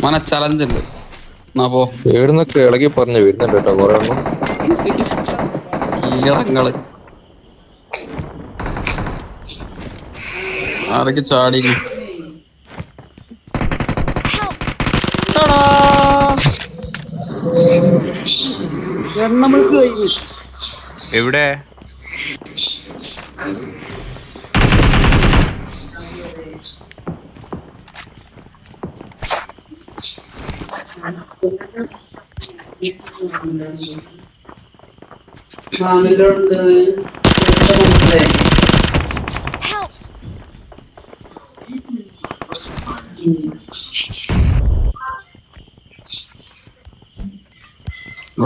മന challenge ഉണ്ട്. എന്നാ പോ. വീടുന്നൊക്കെ ഇളകി പറഞ്ഞു വരുന്നുണ്ട് കേട്ടോ കൊറേ എണ്ണം. കീളങ്ങള് ആരൊക്കെ ചാടിക്കുന്നു. എണ്ണമൾക്ക് കഴിഞ്ഞു. എവിടെ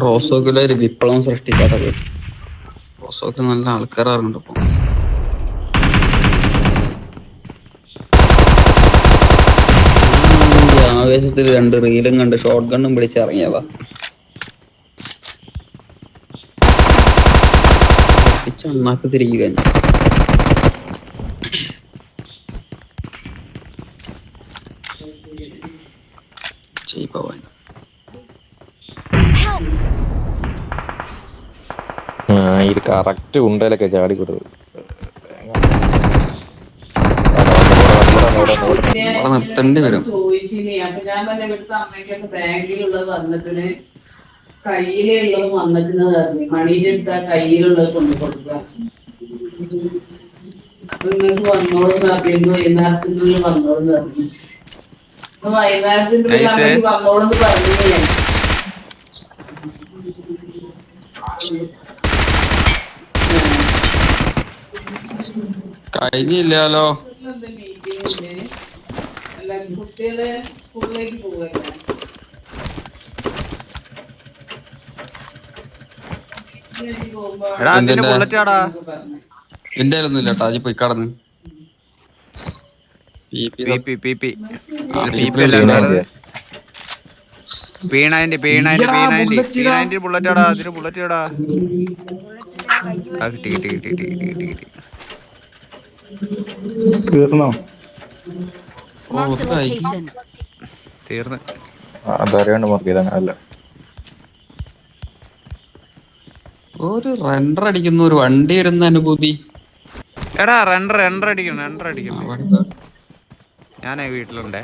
റോസോക്കിലെ ഒരു വിപ്ലവം സൃഷ്ടിക്കാത്തത്. റോസോക്ക് നല്ല ആൾക്കാരുണ്ട് ഇപ്പൊ. ആവേശത്തിൽ 2 റീലും കണ്ട് ഷോട്ട് ഗണ്ണും പിടിച്ചിറങ്ങിയതാ. അണ്ണാക്ക് തിരികെ കഴിഞ്ഞു. ചെയ്യപ്പോവാൻ ഇത് കറക്റ്റ് ഉണ്ടയിലൊക്കെ ചാടി കൊടുത്തു. നിർത്തേണ്ടി വരും. കയ്യിലുള്ളത് വന്നിട്ടുള്ളത് മണീന്റെ അടുത്ത് കയ്യിലുള്ളത് കൊണ്ടു കൊടുക്കുക. അപ്പൊ നിങ്ങൾക്ക് വന്നോളൂന്ന് അറിയുന്നു. വൈകുന്നേരത്തിനുള്ളിൽ വന്നോളൂന്ന് പറഞ്ഞു. അപ്പൊ വൈകുന്നേരത്തിന്റെ ഉള്ളിൽ അമ്മയ്ക്ക് വന്നോളൂന്ന് പറഞ്ഞില്ലേ. കഴിഞ്ഞില്ലാലോ. അല്ല കുട്ടികള് സ്കൂളിലേക്ക് പോകല്ലേ. എന്റെ ഒന്നും ഇല്ല ടാജി പോയി കടന്ന് ബുള്ളറ്റാടാ. അതിന് ബുള്ളറ്റാടാ. കിട്ടി കിട്ടി കിട്ടി കിട്ടി കിട്ടി കിട്ടി. തീർന്നോ? തീർന്ന് അതറിയാണ്ട് മാർക്ക് ചെയ്ത് അങ്ങനല്ല. ഒരു റെൻഡർ അടിക്കുന്ന ഒരു വണ്ടി വരുന്ന അനുഭൂതി. എടാ റെൻഡർ അടിക്കണം. ഞാനേ വീട്ടിലുണ്ടേ.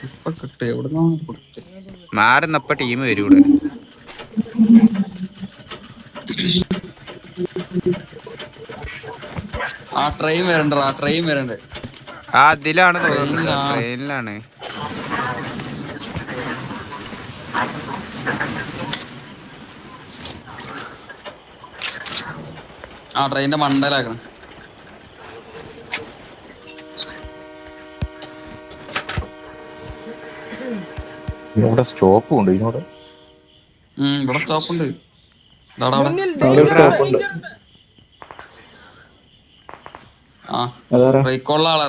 ഇപ്പൊ കിട്ടും. എവിടുന്നാണ് കൊടുത്ത് മാറുന്നപ്പ ടീം വരൂടെ. ആ ട്രെയിൻ വരണ്ട്. അതിലാണ് തോന്നുന്നത്. ട്രെയിനിലാണ്. ആ ട്രെയിനിന്റെ മണ്ടലാക്കണം. ഇവിടെ സ്റ്റോപ്പും ഉണ്ട് ഇതിനോട്. ഇവിടെ സ്റ്റോപ്പുണ്ട്. സ്റ്റോപ്പുണ്ട്. റീകോളിലെ ആളെ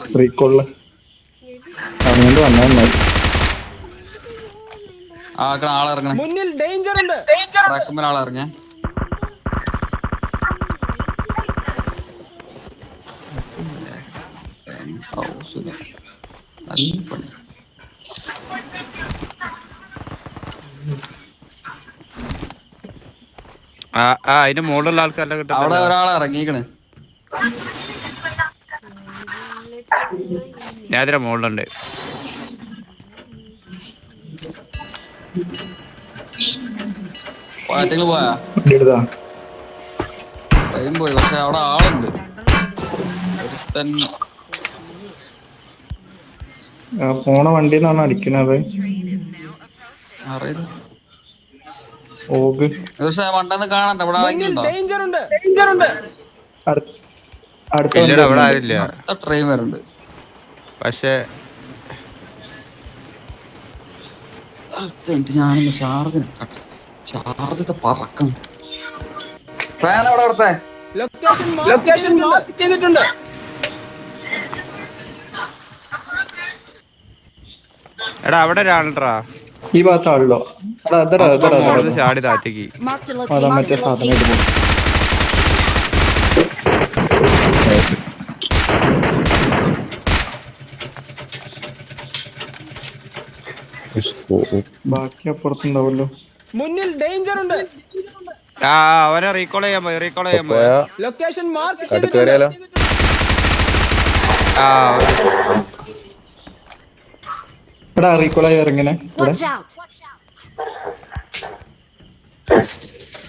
ആളെറങ്ങണേ. മുന്നിൽ ഡേഞ്ചർ ഉണ്ട്. ട്രാക്കുമ്മൽ ആളെറങ്ങേ. അതിന്റെ മുകളിലുള്ള ആൾക്കാരല്ല കിട്ടും. അവിടെ ഒരാളെ ഇറങ്ങിക്കണ്. ഞാൻ ഇതിന്റെ മുകളിലുണ്ട്. പാറ്റങ്ങൾ പോയാ ട്രെയിൻ പോയി. പക്ഷെ അവിടെ ആളുണ്ട്. ഒരുത്തൻ പോണ വണ്ടിന്നാണ് അടിക്കണത്. അറിയില്ല. പക്ഷെ വണ്ടെന്ന് കാണണ്ട. ഇവിടെ ആരെങ്കിലും അവിടെ ആരില്ല. അടുത്ത ട്രെയിൻ വരുന്നുണ്ട്. പക്ഷെ ഞാനൊന്ന് ചാർജ് പറക്കണം. ഫാൻ അവിടെ അവിടുത്തെ ലൊക്കേഷൻ മാർക്ക് ചെയ്തിട്ടുണ്ട്. എടാ അവിടെ ഒരാളുണ്ടാ. ഈ ഭാഗത്ത് ആളല്ലോ. ചാടി താറ്റേക്ക്. മറ്റേ സാധനം ബാക്കി അപ്പുറത്തുണ്ടാവല്ലോ. മുന്നിൽ ഡേഞ്ചർ ഉണ്ട്. ആ അവനെ റീകോൾ ചെയ്യാൻ പോയി. ലൊക്കേഷൻ മാർക്ക് കട്ട് ചെയ്തിട്ടുണ്ട്. കയറിയാലോ? ആ എടാ റീകോളായി ഇറങ്ങനെ ഇവിടെ. Watch out!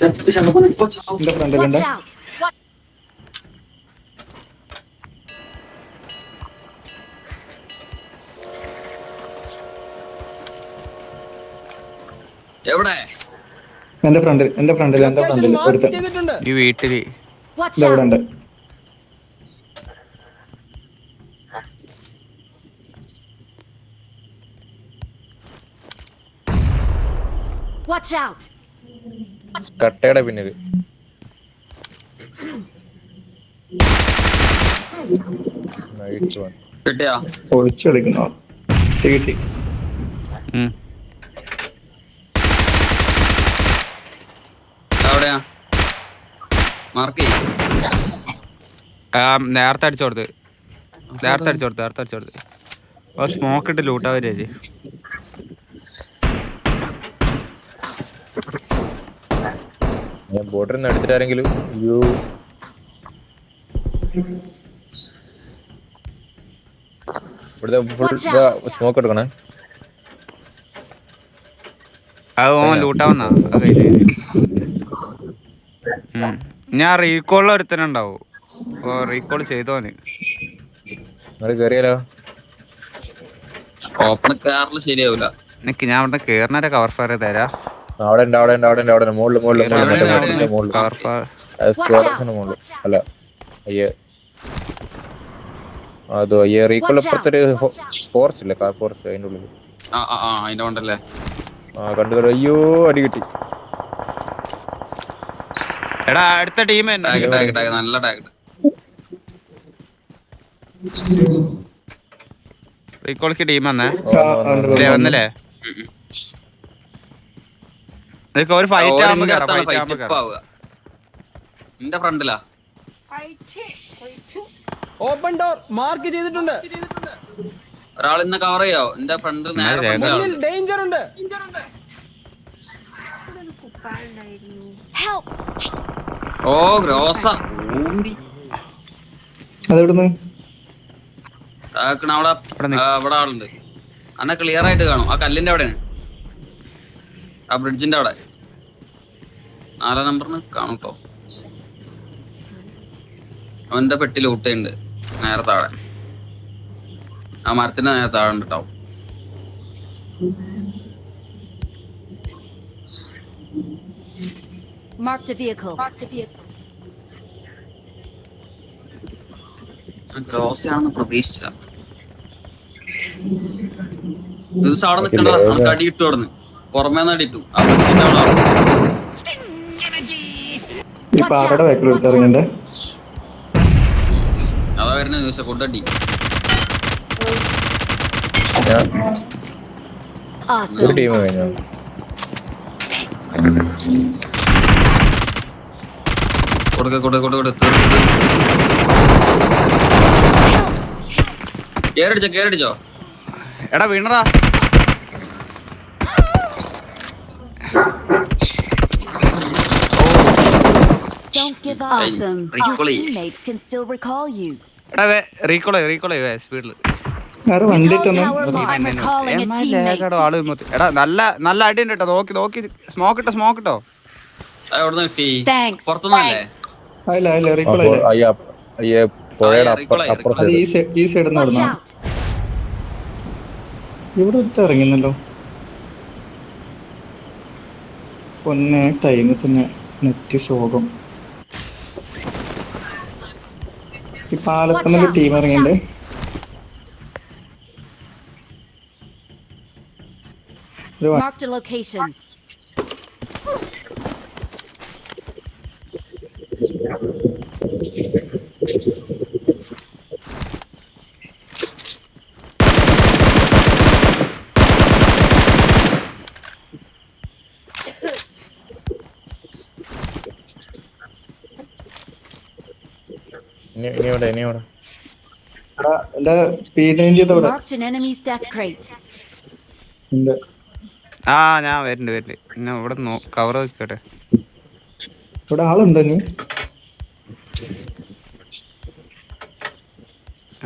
എന്റെ ഫ്രണ്ടിലുണ്ട്. Watch out! എവിടെ? എന്റെ ഫ്രണ്ടിൽ ലൊക്കേഷൻ മാർക്ക് ഒരുത്തൻ ചെയ്തിട്ടുണ്ട്. ഈ വീട്ടില് Watch ഇവിടെ out! ഉണ്ട്. Watch out! കട്ടയുടെ പിന്നില്. Nice one. കിട്ടിയാ? ഒളിച്ചു കളിക്കുന്നു. കിട്ടി. എവിടെയാ മാർക്ക് ചെയ്യും? നേരത്തെ അടിച്ചു കൊടുത്ത് സ്മോക്ക് ഇട്ട് ലൂട്ടാ വരെ. ഞാൻ ബോർഡറിൽ നിന്ന് എടുത്തിട്ടാരെങ്കിലും ഇവിടുത്തെ ഫുൾ സ്മോക്ക് എടുക്കണേ. അത് ഓൻ ലൂട്ടാവുന്ന ഞാൻ റീകോളിൽ ഒരുത്തനുണ്ടാവും. റീകോൾ ചെയ്തോന് നിങ്ങൾ കേറിയാലോ? ഓപ്പൺ കാറിൽ ശരിയാവൂല. എനിക്ക് ഞാൻ അവിടുന്ന് കേറുന്നവരെ കവർ ഫയർ തരാം. അവിടെ മുകളിൽ കവർ ഫയർ മുകളിൽ അല്ല അയ്യേ അതോ അയ്യേ റീകോൾ ഇപ്പുറത്തൊരു ഫോറസ്റ്റ് ഇല്ലേ? കാർ ഫോറസ്റ്റ് അതിൻ്റെ ഉള്ളിൽ. അതിന്റെ കൊണ്ടല്ലേ കണ്ടു. അയ്യോ അടി കിട്ടി. എടാ അടുത്ത ടീം നല്ല ടാഗ്. റീകോളിക്ക് ടീം വന്നല്ലേ? ഒരു ഫൈറ്റ് ആവുമ്പോ എന്റെ ഫ്രണ്ടിലാ. ഓപ്പൺ ഡോർ മാർക്ക് ചെയ്തിട്ടുണ്ട്. ഒരാൾ ഇന്ന് കവർ ചെയ്യാവോ? എന്റെ ഫ്രണ്ടിൽ നേരെ മുന്നിൽ ഡേഞ്ചർ ഉണ്ട്. Help! ഓ ഗ്രോസ അതെവിടുന്ന്? അവിടെ ആളുണ്ട്. അന്നെ ക്ലിയർ ആയിട്ട് കാണും. ആ കല്ലിന്റെ അവിടെയാണ്, ആ ബ്രിഡ്ജിന്റെ അവിടെ 4 നമ്പറിന് കാണും കേട്ടോ. അവന്റെ പെട്ടി ലൂട്ടുണ്ട് നേരെ താഴെ, ആ മരത്തിന്റെ നേരെ താഴെ ഉണ്ട് കേട്ടോ. Marked a vehicle. ഗ്രോസയാണെന്ന് പ്രതീക്ഷിച്ച ദിവസം അവിടെ നിൽക്കണ്ട. നമുക്ക് അടി ഇട്ടു കിടന്ന് പുറമേന്ന് അടി ഇട്ടു. ആ ബ്രിഡ്ജിന്റെ അവിടെ ഈ പാറയുടെ ബാക്കിൽ എടുത്തിറങ്ങണ്ടേ? അതാ വരുന്ന ദിവസം കൊണ്ടടി. ഒരു ടീം കഴിഞ്ഞു. കേരടിച്ചോ? എടാ വീണറാ. Don't give up. Awesome. Your teammates can still recall you. എടാ റീകോൾ സ്പീഡില്. വണ്ടി I'm recalling a teammate. ആള് എടാ നല്ല അടി ഉണ്ട് കേട്ടോ. നോക്കി സ്മോക്ക് ഇട്ടോ. Thanks. പുറത്തുനിന്നല്ലേ? ഈ സൈഡിൽ Watch നിന്ന് out! ഇവിടെ ഇറങ്ങുന്നല്ലോ. പൊന്നെ ടൈമിൽ തന്നെ നെറ്റ് ശോകം. ഈ പാലത്തമ്മല് ടീം ഇറങ്ങിണ്ട്. Marked a location. എന്റെ P90 Marked an enemy's death crate. ആ ഞാൻ വരുന്നുണ്ട് പിന്നെ ഇവിടെ കവർ വെക്കട്ടെ. ഇവിടെ ആളുണ്ടോ നീ?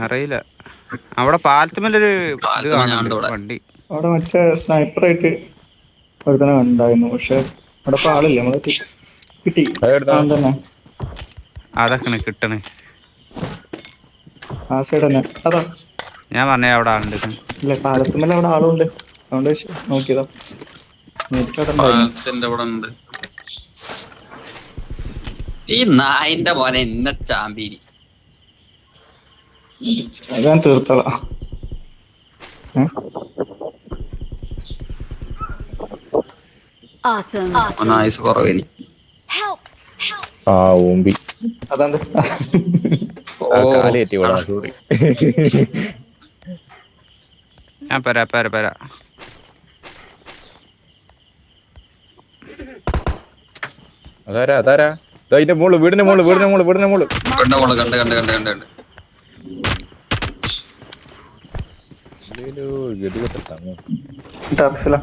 അറിയില്ല. അവിടെ പാലത്തുമല്ലൊരു ഇത് പാലത്തുമ്മ കാണുന്നുണ്ട് ഞാനുണ്ട് ഇവിടെ. വണ്ടി. അവിടെ മറ്റേ സ്നൈപ്പറായിട്ട് ഒരുത്തനെ കണ്ടായിരുന്നു, പക്ഷെ അവിടെ ഇപ്പൊ ആളില്ല. നമ്മള് കിട്ടി. അതെടുത്താ? ആ തന്നെ, അതൊക്കെ കിട്ടണേ. ആ സൈഡ് തന്നെ. അതാ ഞാൻ പറഞ്ഞ അവിടെ ആളുണ്ട്. ഇല്ല, പാലത്തുമ്മല അവിടെ ആളുണ്ട്. അതുകൊണ്ട് നോക്കിയതാ. നെറ്റ് അവിടെ ഉണ്ടായിരുന്നു. പാലത്തിന്റെ ഇവിടെ ഉണ്ട്. ഈ നായിന്റെ മോനെ ഇന്ന ചാമ്പീരി. അത് ഞാൻ തീർത്തോളാം. Awesome. ആയുസ് കുറവേനി. Help. ആ ഓമ്പി അതെന്ത്? ആ കാല് കയറ്റി വിടാ, സോറി. ഞാൻ പരാ അതാരാ അതാരാ? അതിന്റെ മോള്, വീടിന്റെ മോള്. കണ്ട്. ടെറസിലാ.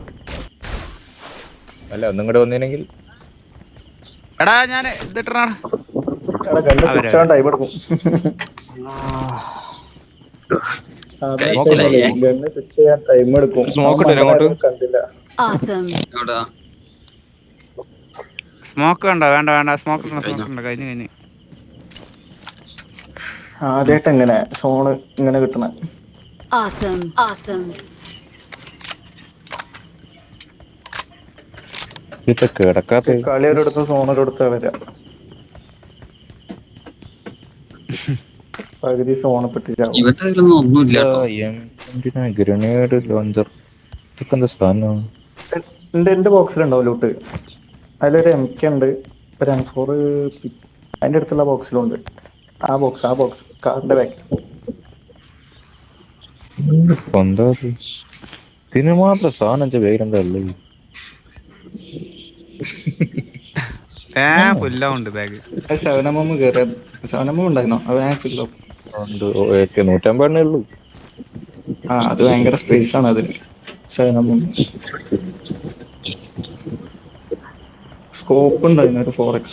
അല്ല ഒന്നും കൂടെ വന്നില്ലെങ്കിൽ എടാ ഞാൻ ഇതിട്ടാണ്. ഗണ്ണ് സ്വിച്ച് ആവാൻ ടൈം എടുക്കും. കഴിച്ചില്ലായി. ഗണ്ണ് സ്വിച്ച് ചെയ്യാൻ ടൈം എടുക്കും. സ്മോക്ക് ഇട്ടില്ല അങ്ങോട്ട്? കണ്ടില്ല. Awesome. എവിടാ? സ്മോക്ക് വേണ്ട സ്മോക്ക് ഉണ്ട്. കഴിഞ്ഞ് ആദ്യമായിട്ട് എങ്ങനെ സോണ് ഇങ്ങനെ കിട്ടണ? Awesome. ഇതൊക്കെ കിടക്കാത്ത കളി ഒരിടത്ത് സോണൊരിടത്ത് വരാം. പകുതി സോണ് പെട്ടിച്ചാവും. ഇവന്റെ കയ്യിലൊന്നും ഒന്നുമില്ല കേട്ടോ. ഗ്രനേഡ് ലോഞ്ചർ, ഇതൊക്കെ എന്താ സാധനം? എന്റെ ബോക്സിലുണ്ടാവും ലൂട്ട്. അതിലൊരു MK ഉണ്ട്, ഒരു M4 അതിന്റെ അടുത്തുള്ള ബോക്സിലുണ്ട്. ആ ബോക്സ് കാറിന്റെ ബാക്ക്. എന്താ ഇതിന് മാത്രം സാധനം വേഗം അല്ലേ? പുല്ലുണ്ട് ബാഗ്. 7mm കയറിയ 7mm ഉണ്ടായിരുന്നോ? അത് ഞാൻ ഫില്ലോ 150 ഉള്ളൂ. ആ അത് ഭയങ്കര സ്പേസ് ആണ് അതിന്. 7mm സ്കോപ്പ് ഉണ്ടായിരുന്നു, ഒരു 4x.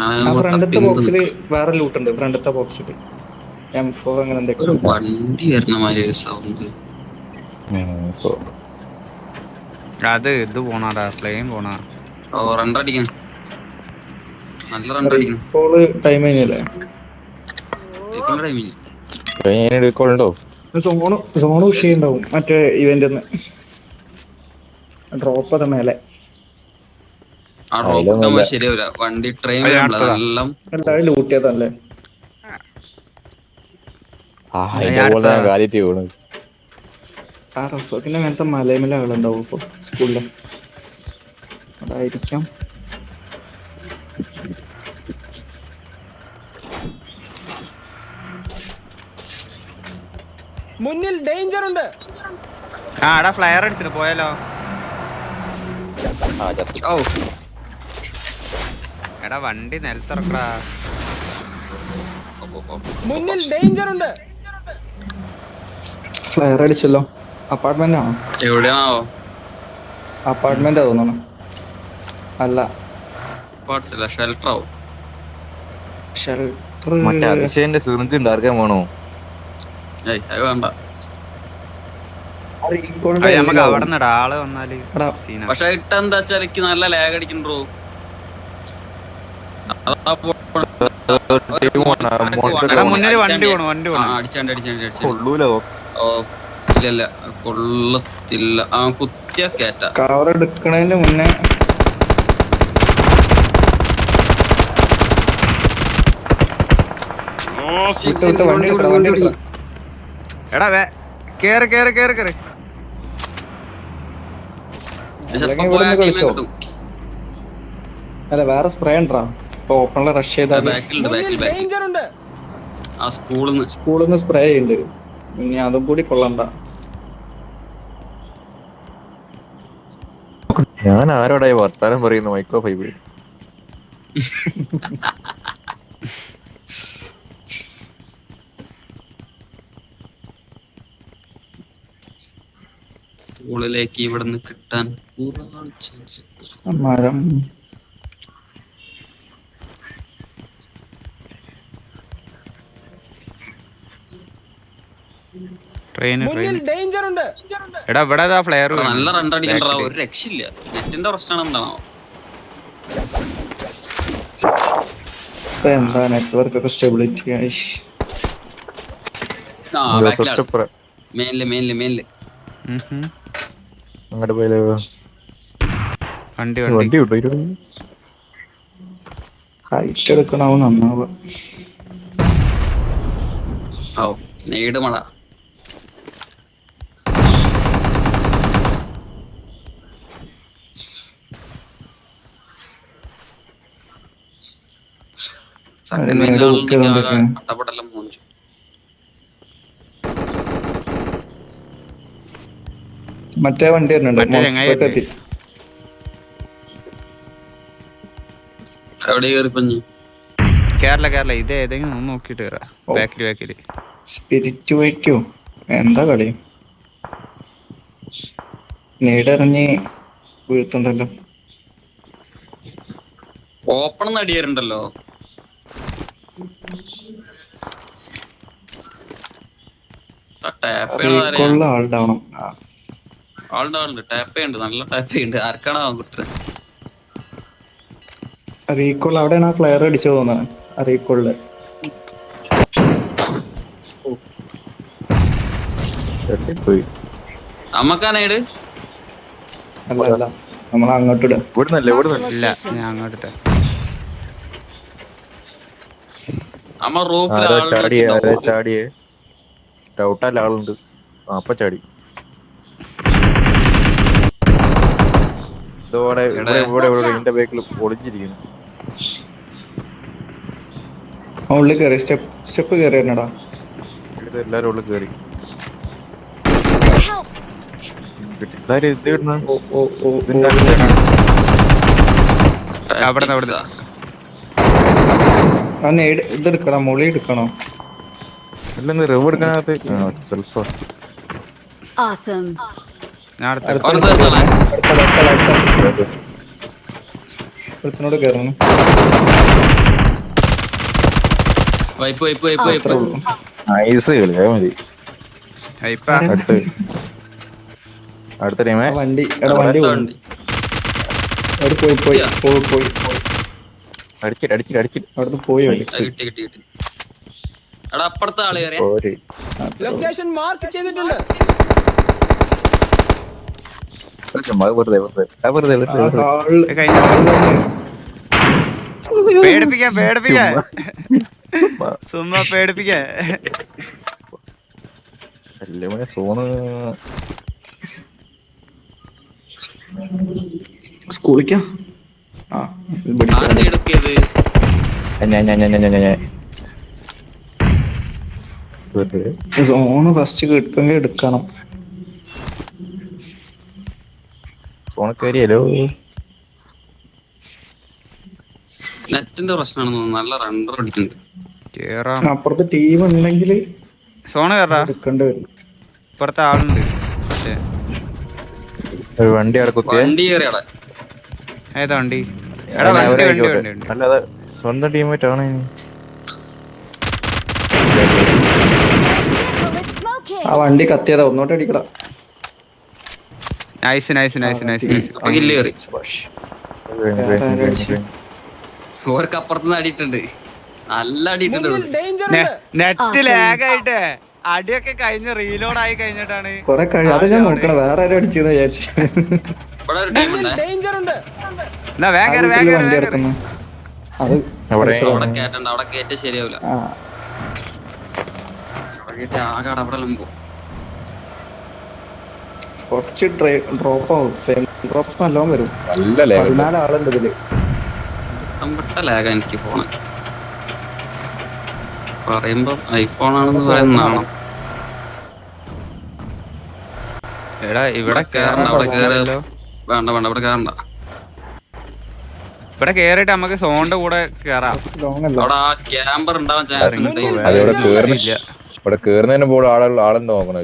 ആ ഫ്രണ്ടത്തെ ബോക്സില് വേറെ ലൂട്ട് ഉണ്ട്. ഫ്രണ്ടത്തെ ബോക്സില് M4 അങ്ങനെ എന്തൊക്കെ. ഒരു വണ്ടി വരുന്ന മാതിരി സൗണ്ട്. അത് ഇത് പോണാടാ, പ്ലെയിൻ പോണാ. റണ്ടടിക്കാൻ നല്ല റണ്ടടിക്കുന്നു. ഇപ്പോൾ ടൈം കഴിഞ്ഞല്ലേ? ഉണ്ടോ? സോണ് വിഷയുണ്ടാവും മറ്റേ ഇവന്റ് ഡ്രോപ്പ് അത മേലെ. ആ ഡ്രോപ്പ് ശരിയാവില്ല. വണ്ടി ട്രെയിൻ എല്ലാം ലൂട്ടിയതല്ലേ? ആ റഫോക്കിന്റെ മേലത്തെ മലയമല ആളുണ്ടാവും ഇപ്പൊ സ്കൂളില്. അതായിരിക്കാം. മുന്നിൽ ഡേഞ്ചർ ഉണ്ട്. എടാ ഫ്ലയർ അടിച്ചിട്ട് പോയാലോ? എടാ വണ്ടി നിലത്തിറക്കടാ. മുന്നിൽ ഡേഞ്ചർ ഉണ്ട്. ഫ്ലയർ അടിച്ചല്ലോ. അപ്പാർട്ട്മെന്റ് ആണോ? എവിടെയാണാവോ? അപ്പാർട്ട്മെന്റ് തോന്നുന്നു. അല്ല, ഷെൽട്ടർ ആവും. ഷെൽട്ടർ. മറ്റേ അതിശയന്റെ സിറിഞ്ച് ഉണ്ടാക്കാൻ വേണോ? അത് വേണ്ട. നമുക്ക് അവിടെ നിന്ന് ആള് വന്നാല്. പക്ഷെ ഇട്ടെന്താ വെച്ചാൽ എനിക്ക് നല്ല ലാഗ് അടിക്കണ്ടോ. മുന്നിൽ വണ്ടി പോണു. കൊള്ളൂലോ. ഓ ഇല്ല കൊള്ളത്തില്ല. കുത്തിയ കേറ്റ. കവർ എടുക്കണതിന്റെ മുന്നേ എടാ കേറ്. അല്ല വേറെ സ്പ്രേ ഉണ്ടാ? ഇപ്പൊ ഓപ്പണില് റഷ് ചെയ്താൽ ഡേഞ്ചർ ഉണ്ട്. ആ സ്കൂളിന്ന് സ്പ്രേ ചെയ്യുന്നുണ്ട്. ഇനി അതും കൂടി കൊള്ളണ്ട. ഞാൻ ആരോടായി വർത്താനം പറയുന്നു? Micro fibre. സ്കൂളിലേക്ക് ഇവിടുന്ന് കിട്ടാൻ മരം മുന്നിൽ ഡേഞ്ചർ ഉണ്ട്. എടാ ഇവിടെ ഫ്ലെയർ നല്ല റണ്ടടിക്കണ്ട, ഒരു രക്ഷയില്ല. നെറ്റിന്റെ പ്രശ്നമാണ് എന്താണോ? എന്താ നെറ്റ്വർക്ക് ഒക്കെ സ്റ്റെബിലിറ്റി മേലില് അങ്ങോട്ട് പോയാലോ? വണ്ടി വണ്ടി കിട്ടും. ഹൈറ്റ് എടുക്കണാവും നന്നാവുക. ഓ നേട് മഴ. അട്ടപ്പെട്ടെല്ലാം മോഞ്ചു. മറ്റേ വണ്ടി വരുന്നുണ്ട്. എവിടെ കയറിപ്പഞ്ഞു? കേരള ഇത് ഏതെങ്കിലും ഒന്ന് നോക്കിട്ട് കയറാ. ബാക്കില് സ്പിരിറ്റ് വയ്ക്കോ എന്താ കളി? നേടിറങ്ങി വീഴ്ത്തുണ്ടല്ലോ. ഓപ്പൺ നടിയാറുണ്ടല്ലോ. ആളുണ്ടാവണം. ആളുണ്ട്. ടാപ്പ് ചെയ്യുന്നുണ്ട്, നല്ല ടാപ്പ് ചെയ്യുന്നുണ്ട്. ആർക്കാണോ കിട്ടുന്നത്? റീകോൾ അവിടെയാണ് ആ ഫ്ലെയർ അടിച്ചു തോന്നുന്നത്. റീകോളില് അമ്മക്കാനേട് അല്ല നമ്മൾ അങ്ങോട്ട് ഇടുക. ഇല്ല, ഞാൻ അങ്ങോട്ട് അമ്മ റൂഫിൽ ചാടിയേ ഡൗട്ടല്ല ആളുണ്ട്. അപ്പ ചാടി. ഇതോടെ ഇവിടെ എന്റെ ബാക്കിൽ ഒളിഞ്ഞിരിക്കുന്നു. ഉള്ളിൽ കയറി സ്റ്റെപ്പ് കയറി തന്നെടാ. എല്ലാരും ഉള്ളിൽ കയറി. ഇതെടുക്കണം, മൊളി എടുക്കണോ? അല്ലെന്ന് റിവ് എടുക്കാനകത്ത് സെൽഫ് Awesome. അടുത്തിനോട് കയറണം. ഐസ് കളിയാ മതി. അടുത്ത ടീമേ വണ്ടി പോയി അവിടുന്ന് പോയി. അപ്പുറത്തെ ആള് കയറിയ ലൊക്കേഷൻ മാർക്ക് ചെയ്തിട്ടുണ്ട്. പേടിപ്പിക്കാൻ സുമ്മാ പേടിപ്പിക്കാൻ. സോണ് സ്കൂളിക്കാ എടുക്കിയത്. സോണ് ഫസ്റ്റ് കിട്ടുമെങ്കിൽ എടുക്കണം. സോണ് കയറിയല്ലോ. നെറ്റിന്റെ പ്രശ്നമാണെന്ന്. നല്ല റണ്ടർ അടിക്കുന്നുണ്ട്. അപ്പുറത്ത് ടീം ഉണ്ടെങ്കിൽ സോണ് കയറാ. എടുക്കേണ്ടി വരും. ഇപ്പുറത്തെ ആളുണ്ട്. പക്ഷേ വണ്ടി അവിടെ കുത്തിയ വണ്ടി കയറിയാടെ. ഏതാ വണ്ടി? വണ്ടി അല്ലാതെ സ്വന്തം ടീമായിട്ടാണ്. ആ വണ്ടി കത്തിയതാ, ഒന്നോട്ട് അടിക്കടാ. നൈസ്. കില്ല് കയറി. ഓർക്ക് അപ്പുറത്തുനിന്ന് അടിയിട്ടുണ്ട്. നല്ല അടിയിട്ടുണ്ട്. നെറ്റ് ലാഗായിട്ട് അടിയൊക്കെ കഴിഞ്ഞ് റീലോഡ് ആയി കഴിഞ്ഞിട്ടാണ്. അത് ഞാൻ നോക്കണം, വേറെ ആരും അടിച്ചെന്ന് വിചാരിച്ചു. ഇവിടെ ഒരു ടീമുണ്ട്. അവിടെ കേറ്റണ്ട, അവിടെ കേറ്റ ശരിയാവില്ല. ആകെ അടപടലും പോകും. കുറച്ച് ഡ്രോപ്പ് ആവും. ഡ്രോപ്പ് നല്ലോണം വരും. 14 ആളുണ്ട് ഇതില്. ലാഗ എനിക്ക് ഫോണ് പറയുമ്പോ ഐഫോൺ ആണെന്ന് പറയുന്നതാണോ? എടാ ഇവിടെ കേറണ്ട, അവിടെ കേറല്ലോ. വേണ്ട ഇവിടെ കേറണ്ട. ഇവിടെ കേറിട്ട് നമുക്ക് സോണിന്റെ കൂടെ കേറാം. അവിടെ ആ ക്യാമ്പർ ഉണ്ടാവാൻ ചാൻസ് ഉണ്ട്. ഇവിടെ കേറുന്നതിന് പോലെ ആളെന്ന് നോക്കണം.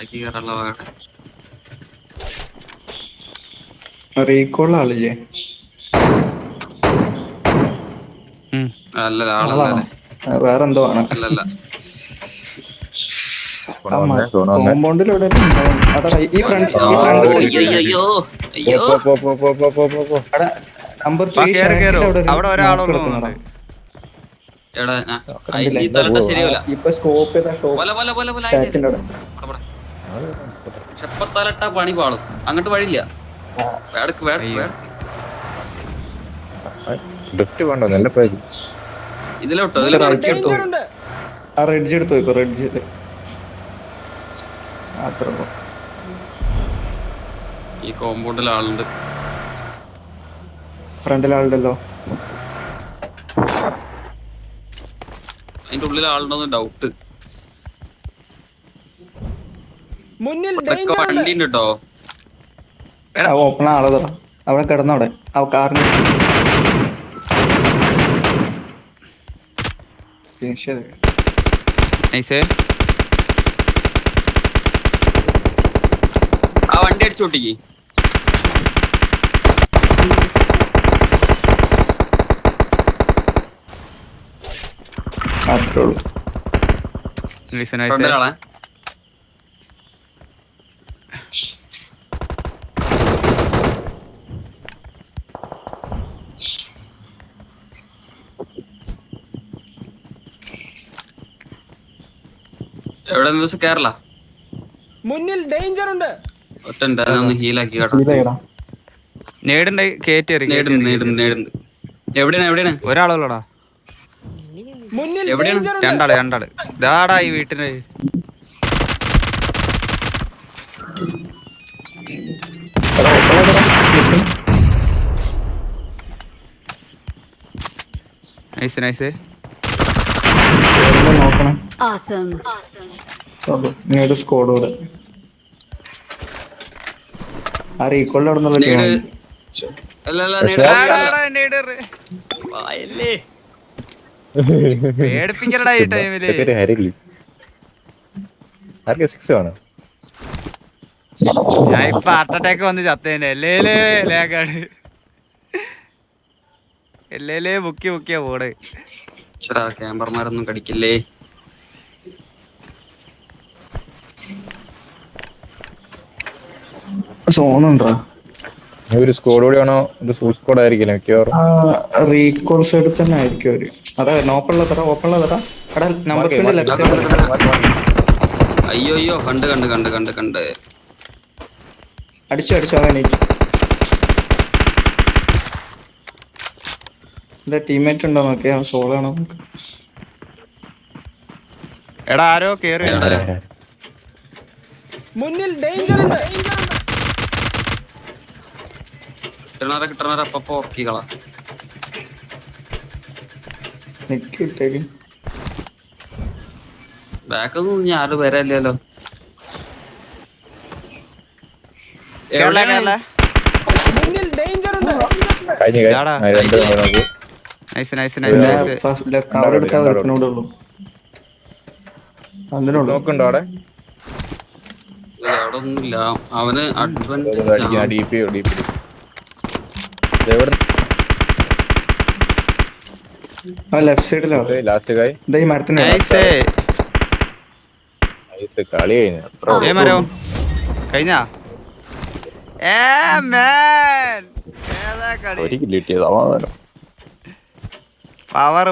ബാക്കി കയറാനുള്ള ഭാഗം. റീകോൾ ആളില്ലേ? അല്ലല്ല ആളാണോ? ആളല്ലേ. വേറെന്തോ ആണ്. അല്ലല്ല കോമ്പൗണ്ടിലൂടെ അതാ ഈ ഫ്രണ്ട് അയ്യോ അയ്യോ നമ്പർ അവിടെ ഒരാളുള്ളൂ. എടാ ഈ തലട്ട ശരിയല്ല. ഇപ്പൊ സ്കോപ്പ് ചെയ്ത ഷോപ്പിന്റെ അവിടെ. ചെപ്പത്തലട്ട പണി പാളും. അങ്ങോട്ട് വഴിയില്ല. വേടക്ക് ഇതിലോട്ടോ ഇതിലെടുത്തു. ആ റെഡ്ജ് എടുത്തു ഇപ്പൊ റെഡ്ജ് അത്ര ഈ കോമ്പൗണ്ടിൽ ആളുണ്ട്. ഫ്രണ്ടിൽ ആളുണ്ടല്ലോ. അതിന്റെ ഉള്ളിൽ ആളുണ്ടോന്ന് ഡൗട്ട്. വണ്ടി ഉണ്ട് കേട്ടോ. ഓപ്പൺ ആളതാ അവിടെ കിടന്നവിടെ ആ കാറിന് ആ വണ്ടി അടിച്ചു പൊട്ടിക്ക്. അത്രേ ഉള്ളൂ. ഫ്രണ്ടിലാളെ എവിടെ ദിവസം കേരള മുന്നിൽ ഡേഞ്ചർ ഉണ്ട്. ഒറ്റ ഒന്ന് ഹീലാക്കി കേട്ടോ. നേടുണ്ട് കേറ്റി നേടുണ്ട്. എവിടെയാണ് ഒരാളുള്ളടാ. മുന്നിൽ എവിടെയാണ്? രണ്ടാള് ഇതാടാ ഈ വീട്ടിന്. നൈസ് നോക്കണം. Awesome. ഇനി ഒരു സ്കോഡ് കൂടെ. ആ റീകോളിൽ അവിടെ നിന്നുള്ള പേടിപ്പിക്കലടാ ഈ ടൈമില്. ഞാൻ ഇപ്പൊ ഹാർട്ട് അറ്റാക്ക് വന്ന് ചത്തേനെ. എല്ലേ ബുക്കിയാ പോടെ. ക്യാമ്പർമാരൊന്നും കടിക്കില്ലേ. സോണുണ്ടോ? ഒരു സ്കോഡ് കൂടി ആണോ? ഒരു ഫുൾ സ്കോഡ് ആയിരിക്കില്ല മിക്കവാറും. റീകോൾ സൈഡിൽ തന്നെ ആയിരിക്കും അവര്. അതാ ഓപ്പണുള്ള തറ അവിടെ നമ്പർ അയ്യോ കണ്ട് അടിച്ചു അവൻ എന്റെ ടീംമേറ്റ് ഉണ്ടോ നോക്കിയാ സോളാണോ? എടാ ആരോ കേറി. മുന്നിൽ ഡേഞ്ചർ ഉണ്ട്. കിട്ടണവരെ അപ്പൊ ഓർക്കികളാ. ബാക്കൊന്നും ഇനി ആരും വരാല്ലോ. മുന്നിൽ ഡേഞ്ചർ ഉണ്ട്. നോക്കണ്ടോ അവിടെ? അവിടെ ഒന്നുമില്ല. അവന് ലെഫ്റ്റ് സൈഡിലോ ലാസ്റ്റ് കായ് മരത്തിന് കളി കഴിഞ്ഞാ ഒരു കിട്ടിയത് സമാധാനം. പവർ